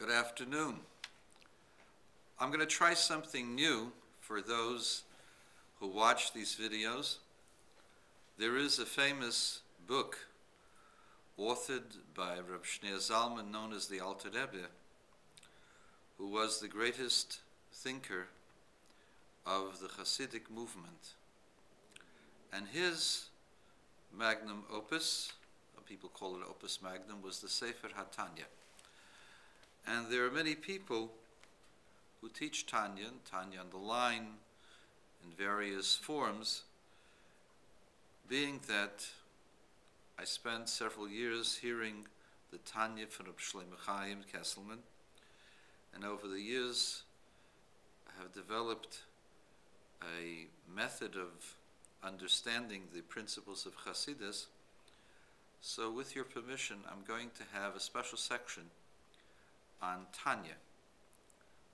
Good afternoon. I'm going to try something new for those who watch these videos. There is a famous book authored by Reb Shneir Zalman known as the Alter Rebbe, who was the greatest thinker of the Hasidic movement. And his magnum opus, people call it opus magnum, was the Sefer Tanya. And there are many people who teach Tanya, and Tanya on the line, in various forms, being that I spent several years hearing the Tanya from Reb Shlomo Chaim Kesselman, and over the years I have developed a method of understanding the principles of Hasidus. So with your permission, I'm going to have a special section on Tanya.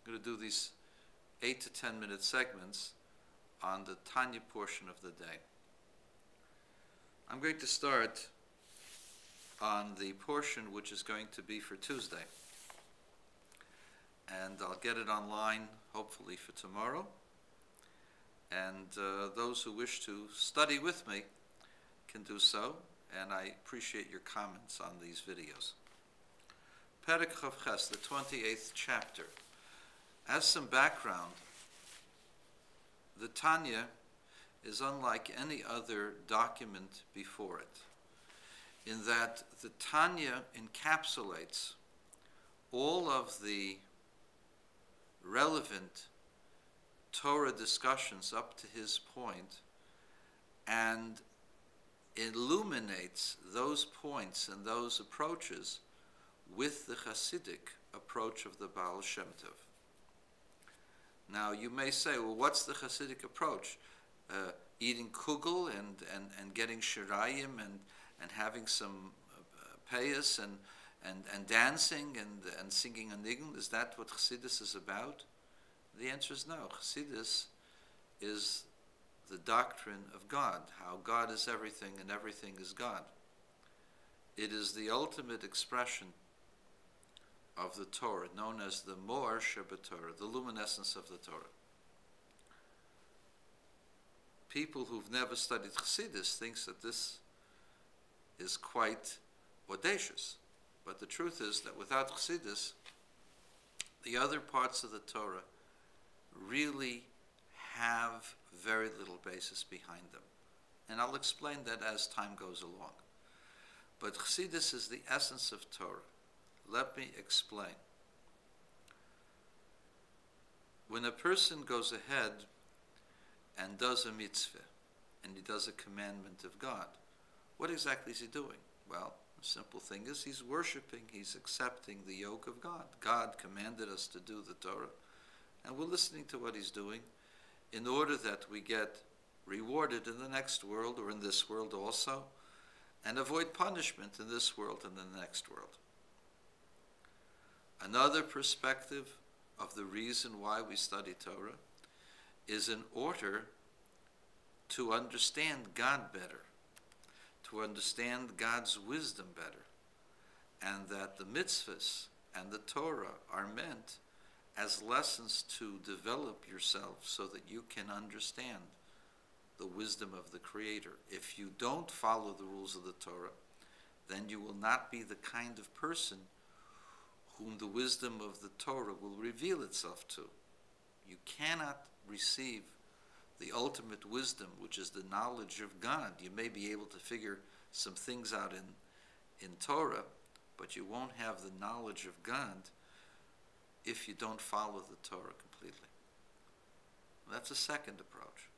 I'm going to do these 8 to 10 minute segments on the Tanya portion of the day. I'm going to start on the portion which is going to be for Tuesday. And I'll get it online, hopefully for tomorrow. And those who wish to study with me can do so, and I appreciate your comments on these videos. Perek Chav Ches, the 28th chapter. As some background, the Tanya is unlike any other document before it, in that the Tanya encapsulates all of the relevant Torah discussions up to his point and illuminates those points and those approaches with the Hasidic approach of the Baal Shem Tov. Now you may say, well, what's the Hasidic approach? Eating kugel and getting shirayim and having some payas and dancing and singing a nigun? Is that what Chassidus is about? The answer is no. Chassidus is the doctrine of God, how God is everything and everything is God. It is the ultimate expression of the Torah, known as the Moar Sheb'Torah, the luminescence of the Torah. People who've never studied Chassidus think that this is quite audacious. But the truth is that without Chassidus, the other parts of the Torah really have very little basis behind them. And I'll explain that as time goes along. But Chassidus is the essence of Torah. Let me explain. When a person goes ahead and does a mitzvah, and he does a commandment of God, what exactly is he doing? Well, the simple thing is he's worshiping, he's accepting the yoke of God. God commanded us to do the Torah, and we're listening to what he's doing in order that we get rewarded in the next world or in this world also, and avoid punishment in this world and in the next world. Another perspective of the reason why we study Torah is in order to understand God better, to understand God's wisdom better, and that the mitzvahs and the Torah are meant as lessons to develop yourself so that you can understand the wisdom of the Creator. If you don't follow the rules of the Torah, then you will not be the kind of person whom the wisdom of the Torah will reveal itself to. You cannot receive the ultimate wisdom, which is the knowledge of God. You may be able to figure some things out in Torah, but you won't have the knowledge of God if you don't follow the Torah completely. That's a second approach.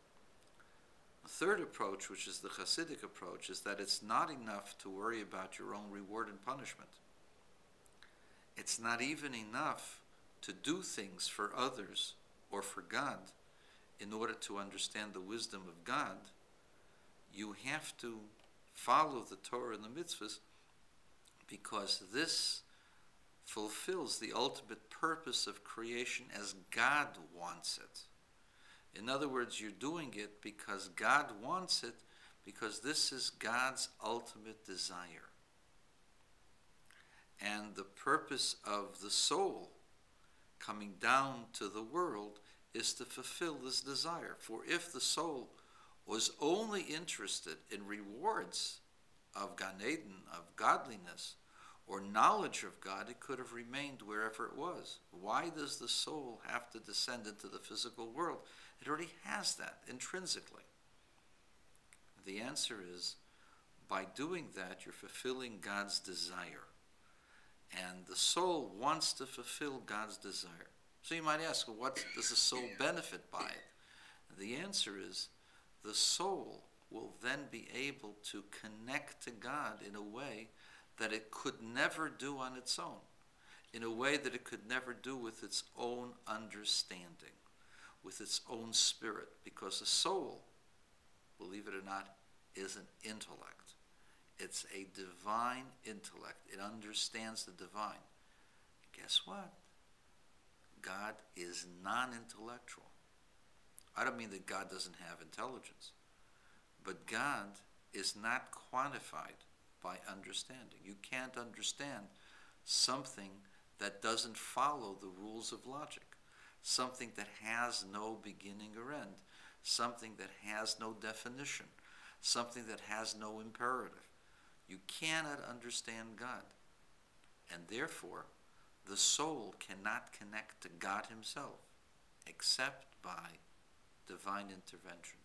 The third approach, which is the Hasidic approach, is that it's not enough to worry about your own reward and punishment. It's not even enough to do things for others or for God in order to understand the wisdom of God. You have to follow the Torah and the mitzvahs because this fulfills the ultimate purpose of creation as God wants it. In other words, you're doing it because God wants it, because this is God's ultimate desire. And the purpose of the soul coming down to the world is to fulfill this desire. For if the soul was only interested in rewards of Gan Eden, of godliness, or knowledge of God, it could have remained wherever it was. Why does the soul have to descend into the physical world? It already has that intrinsically. The answer is, by doing that, you're fulfilling God's desire. And the soul wants to fulfill God's desire. So you might ask, well, what does the soul benefit by it? The answer is, the soul will then be able to connect to God in a way that it could never do on its own, in a way that it could never do with its own understanding, with its own spirit, because the soul, believe it or not, is an intellect. It's a divine intellect. It understands the divine. Guess what? God is non-intellectual. I don't mean that God doesn't have intelligence, but God is not quantified by understanding. You can't understand something that doesn't follow the rules of logic, something that has no beginning or end, something that has no definition, something that has no imperative. You cannot understand God, and therefore the soul cannot connect to God himself except by divine intervention.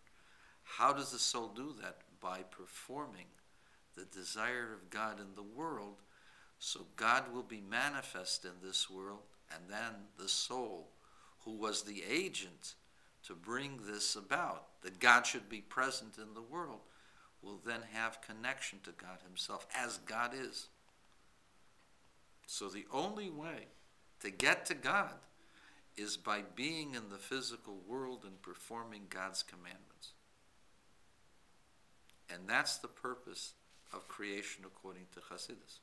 How does the soul do that? By performing the desire of God in the world, so God will be manifest in this world, and then the soul, who was the agent to bring this about, that God should be present in the world, will then have connection to God himself, as God is. So the only way to get to God is by being in the physical world and performing God's commandments. And that's the purpose of creation according to Hasidus.